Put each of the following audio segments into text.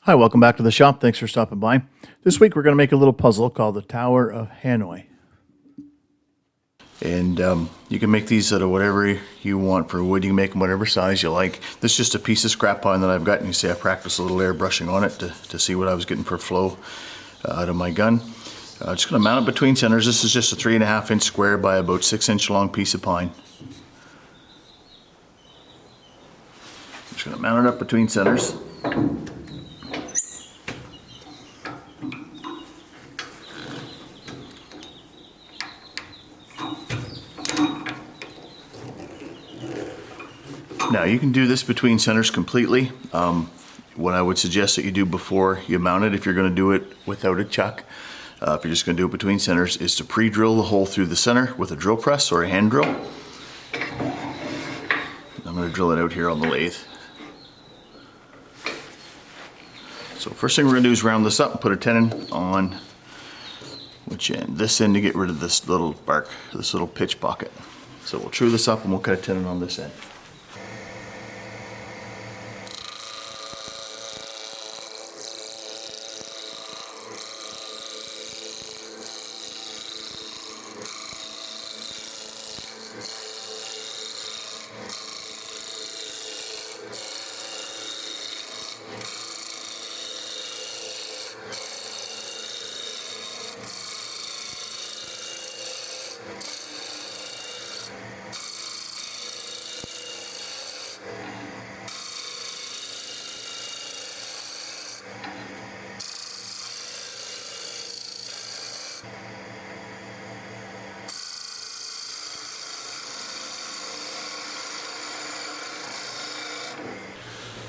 Hi, welcome back to the shop. Thanks for stopping by. This week we're going to make a little puzzle called the Tower of Hanoi. And you can make these out of whatever you want for wood. You can make them whatever size you like. This is just a piece of scrap pine that I've got, and you see I practiced a little airbrushing on it to see what I was getting for flow out of my gun. Just going to mount it between centers. This is just a 3.5 inch square by about 6 inch long piece of pine. Just going to mount it up between centers. Now you can do this between centers completely. What I would suggest that you do before you mount it, if you're going to do it without a chuck, if you're just going to do it between centers, is to pre-drill the hole through the center with a drill press or a hand drill. I'm going to drill it out here on the lathe. So first thing we're going to do is round this up and put a tenon on which end? This end, to get rid of this little bark, this little pitch pocket. So we'll true this up and we'll cut a tenon on this end.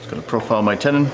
Going to profile my tenon.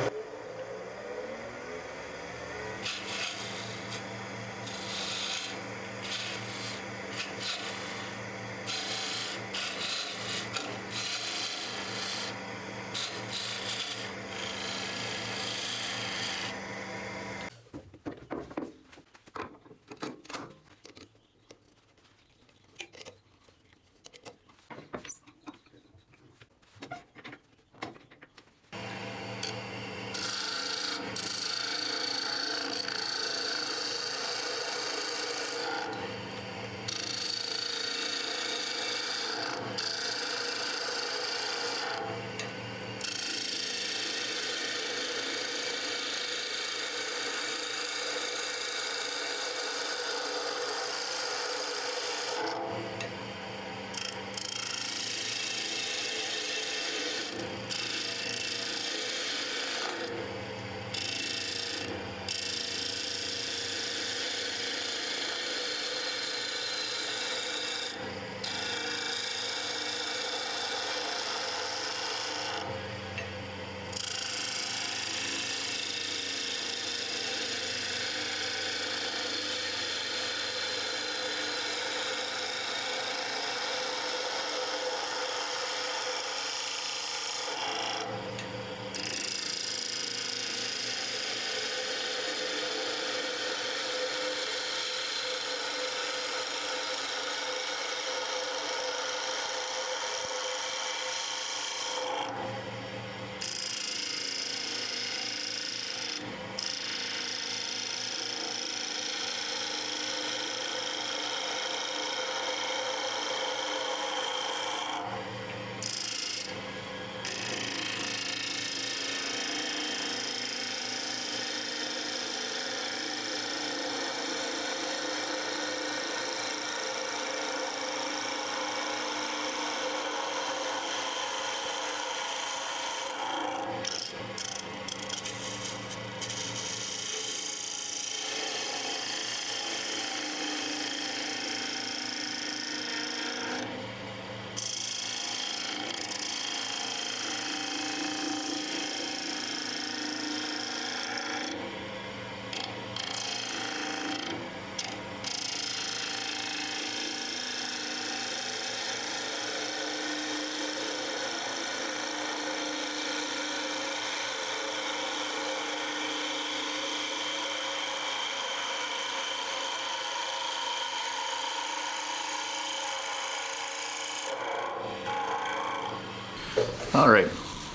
All right,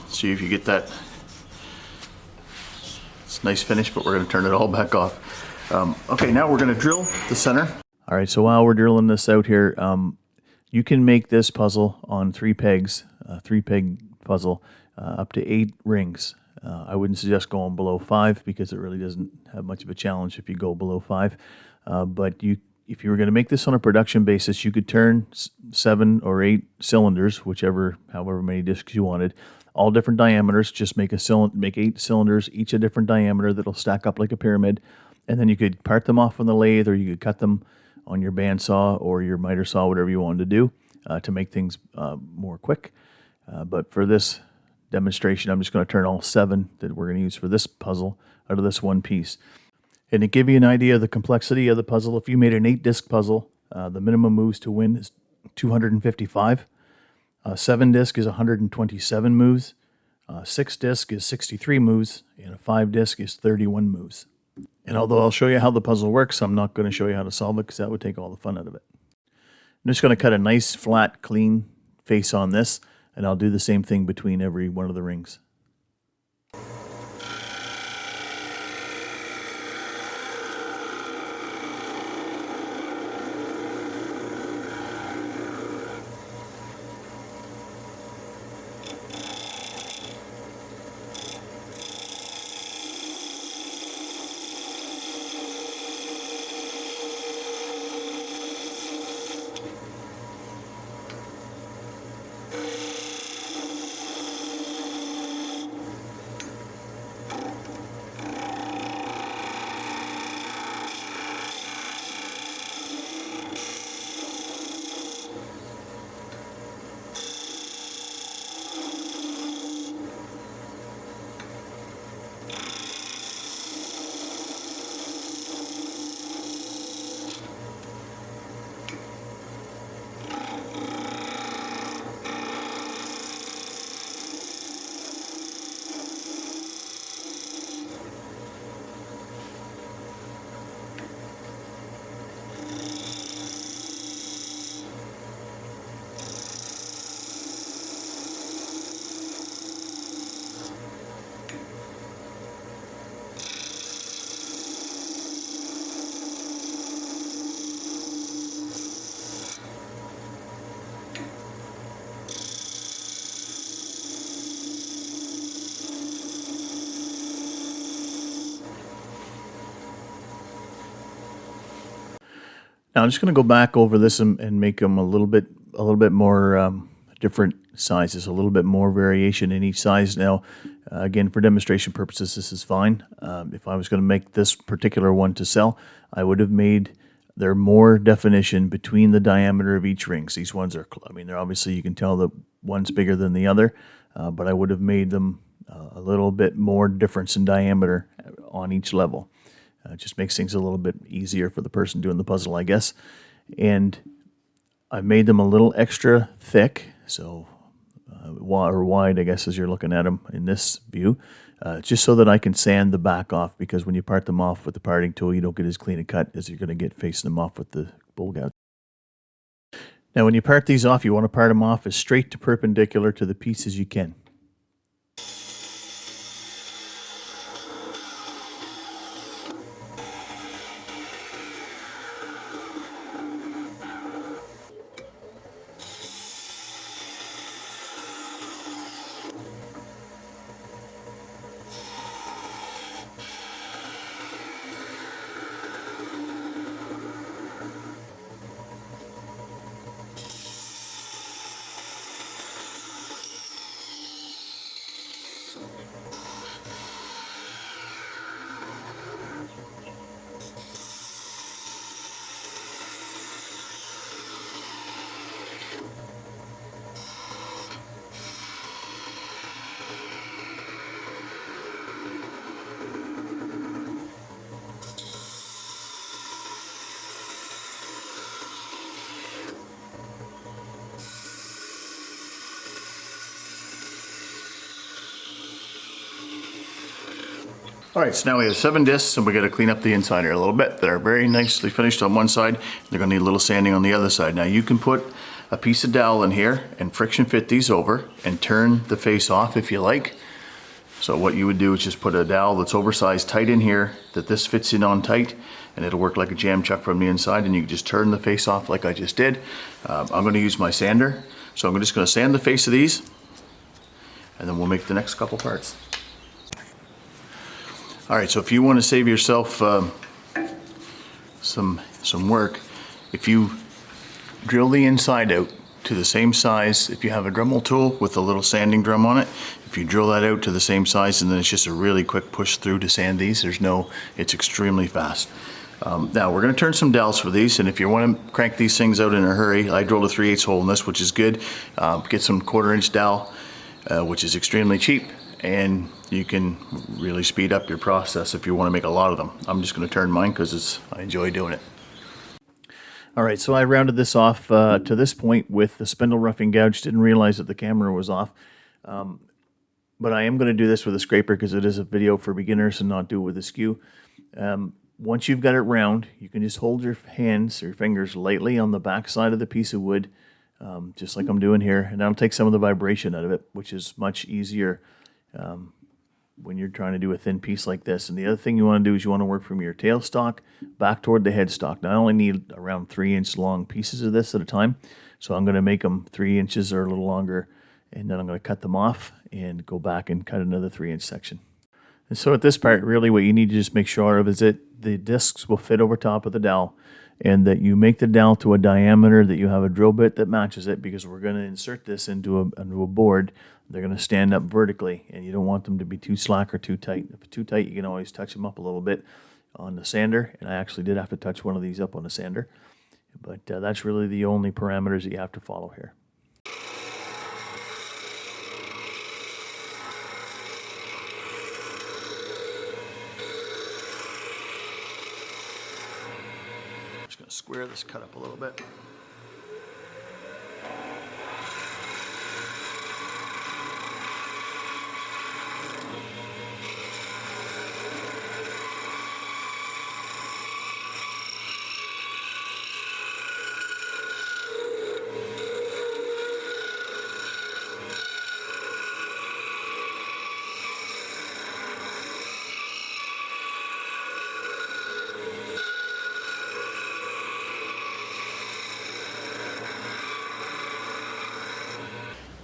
see if you get that It's a nice finish, but we're going to turn it all back off. Okay, now we're going to drill the center. All right, so while we're drilling this out here, you can make this puzzle on 3 pegs, 3-peg puzzle, up to 8 rings. I wouldn't suggest going below 5 because it really doesn't have much of a challenge if you go below 5. But if you were going to make this on a production basis, you could turn 7 or 8 cylinders, however many discs you wanted, all different diameters. Just make 8 cylinders, each a different diameter that'll stack up like a pyramid, and then you could part them off on the lathe, or you could cut them on your bandsaw or your miter saw, whatever you wanted to do to make things more quick. But for this demonstration, I'm just going to turn all 7 that we're going to use for this puzzle out of this one piece. And to give you an idea of the complexity of the puzzle, if you made an 8-disc puzzle, the minimum moves to win is 255. 7-disc is 127 moves. 6-disc is 63 moves. And a 5-disc is 31 moves. And although I'll show you how the puzzle works, I'm not going to show you how to solve it because that would take all the fun out of it. I'm just going to cut a nice, flat, clean face on this, and I'll do the same thing between every one of the rings. Now I'm just going to go back over this and make them a little bit more different sizes, a little bit more variation in each size. Now, again, for demonstration purposes, this is fine. If I was going to make this particular one to sell, I would have made there more definition between the diameter of each ring. So these ones are, I mean, they're obviously, you can tell that one's bigger than the other, but I would have made them a little bit more difference in diameter on each level. It just makes things a little bit easier for the person doing the puzzle, I guess. And I made them a little extra thick, so or wide, I guess, as you're looking at them in this view, just so that I can sand the back off, because when you part them off with the parting tool, you don't get as clean a cut as you're going to get facing them off with the bowl gouge. Now, when you part these off, you want to part them off as straight to perpendicular to the piece as you can. All right, so now we have 7 discs, and we got to clean up the inside here a little bit. They're very nicely finished on one side. They're going to need a little sanding on the other side. Now you can put a piece of dowel in here and friction fit these over and turn the face off if you like. So what you would do is just put a dowel that's oversized tight in here, that this fits in on tight, and it'll work like a jam chuck from the inside, and you can just turn the face off like I just did. I'm going to use my sander, so I'm just going to sand the face of these, and then we'll make the next couple parts. Alright, so if you want to save yourself some work, if you drill the inside out to the same size, if you have a Dremel tool with a little sanding drum on it, if you drill that out to the same size, and then it's just a really quick push through to sand these, it's extremely fast. Now we're going to turn some dowels for these, and if you want to crank these things out in a hurry, I drilled a 3/8 hole in this, which is good. Get some 1/4 inch dowel, which is extremely cheap, and you can really speed up your process if you want to make a lot of them. I'm just going to turn mine because I enjoy doing it. Alright, so I rounded this off to this point with the spindle roughing gouge. Didn't realize that the camera was off. But I am going to do this with a scraper because it is a video for beginners and not do it with a skew. Once you've got it round, you can just hold your hands or your fingers lightly on the back side of the piece of wood, just like I'm doing here, and that'll take some of the vibration out of it, which is much easier when you're trying to do a thin piece like this. And the other thing you want to do is you want to work from your tailstock back toward the headstock. Now I only need around 3-inch long pieces of this at a time, so I'm going to make them 3 inches or a little longer, and then I'm going to cut them off and go back and cut another 3-inch section. And so at this part, really what you need to just make sure of is that the discs will fit over top of the dowel, and that you make the dowel to a diameter, that you have a drill bit that matches it, because we're going to insert this into a board. They're going to stand up vertically, and you don't want them to be too slack or too tight. If it's too tight, you can always touch them up a little bit on the sander, and I actually did have to touch one of these up on the sander. But that's really the only parameters that you have to follow here. Just going to square this cut up a little bit.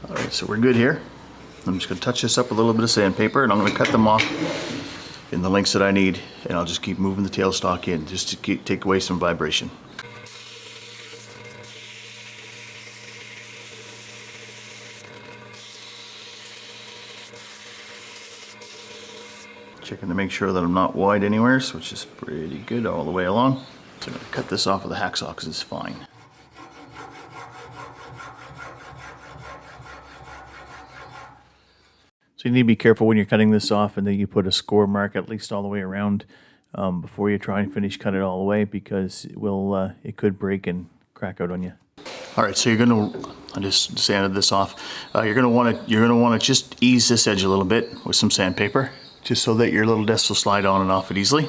Alright, so we're good here. I'm just going to touch this up with a little bit of sandpaper, and I'm going to cut them off in the lengths that I need, and I'll just keep moving the tailstock in just to take away some vibration. Checking to make sure that I'm not wide anywhere, which is pretty good all the way along. So I'm going to cut this off with a hacksaw because it's fine. So you need to be careful when you're cutting this off, and then you put a score mark at least all the way around before you try and finish cut it all the way, because it could break and crack out on you. All right, so I just sanded this off. You're gonna want to just ease this edge a little bit with some sandpaper, just so that your little discs will slide on and off it easily.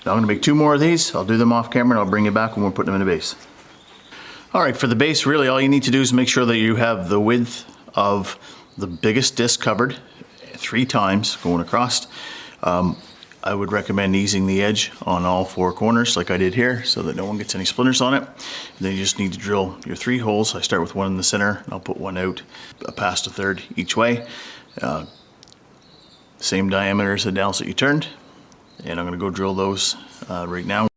Now I'm gonna make 2 more of these. I'll do them off camera, and I'll bring you back when we're putting them in the base. All right, for the base, really all you need to do is make sure that you have the width of the biggest disc covered 3 times going across. I would recommend easing the edge on all 4 corners like I did here, so that no one gets any splinters on it. And then you just need to drill your 3 holes. I start with one in the center, and I'll put one out past a third each way. Same diameter as the dowels that you turned, and I'm going to go drill those right now.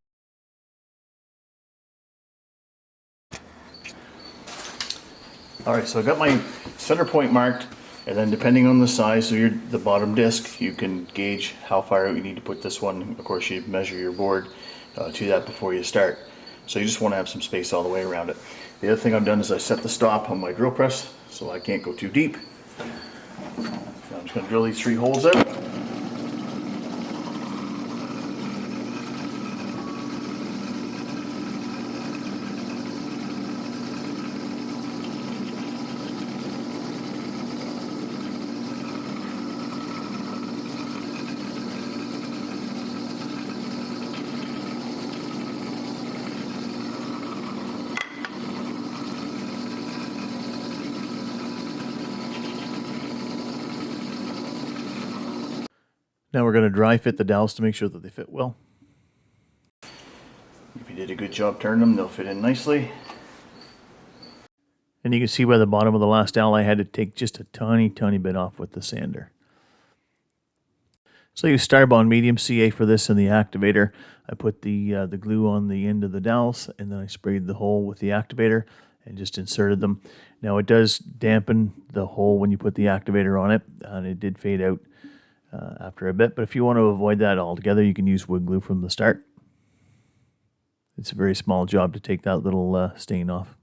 Alright, so I got my center point marked, and then depending on the size of the bottom disc, you can gauge how far out you need to put this one. Of course, you measure your board to that before you start. So you just want to have some space all the way around it. The other thing I've done is I set the stop on my drill press so I can't go too deep. Now I'm just going to drill these 3 holes out. Now we're going to dry fit the dowels to make sure that they fit well. If you did a good job turning them, they'll fit in nicely. And you can see by the bottom of the last dowel I had to take just a tiny bit off with the sander. So I use Starbond medium CA for this and the activator. I put the glue on the end of the dowels, and then I sprayed the hole with the activator and just inserted them. Now it does dampen the hole when you put the activator on it, and it did fade out after a bit. But if you want to avoid that altogether, you can use wood glue from the start. It's a very small job to take that little stain off.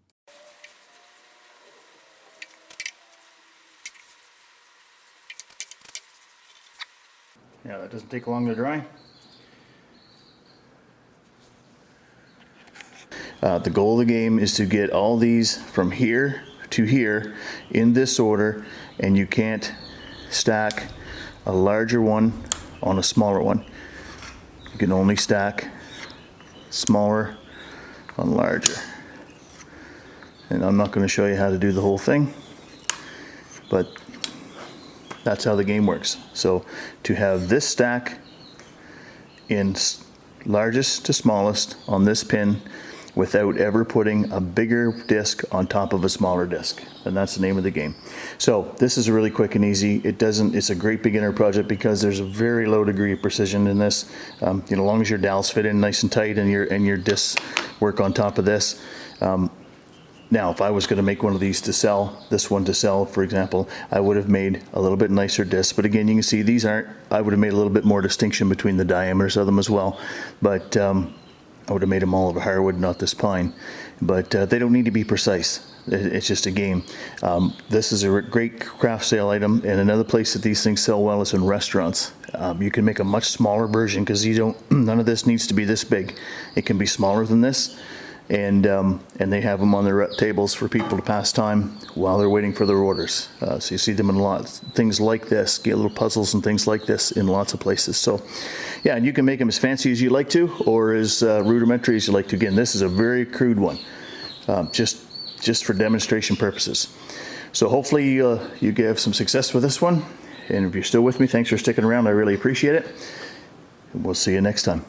Yeah, that doesn't take long to dry. The goal of the game is to get all these from here to here in this order, and you can't stack a larger one on a smaller one. You can only stack smaller on larger. And I'm not going to show you how to do the whole thing, but that's how the game works. So to have this stack in largest to smallest on this pin without ever putting a bigger disc on top of a smaller disc, and that's the name of the game. So this is really quick and easy. It's a great beginner project because there's a very low degree of precision in this. As long as your dowels fit in nice and tight and your discs work on top of this. Now, if I was going to make one of these to sell, this one to sell, for example, I would have made a little bit nicer discs. But again, you can see these aren't, I would have made a little bit more distinction between the diameters of them as well. But I would have made them all of hardwood, not this pine. But they don't need to be precise. It's just a game. This is a great craft sale item, and another place that these things sell well is in restaurants. You can make a much smaller version because none of this needs to be this big. It can be smaller than this. And they have them on their tables for people to pass time while they're waiting for their orders. So you see them in things like this, get little puzzles and things like this in lots of places. So yeah, and you can make them as fancy as you like to, or as rudimentary as you like to. Again, this is a very crude one, just for demonstration purposes. So hopefully you have some success with this one. And if you're still with me, thanks for sticking around. I really appreciate it. And we'll see you next time.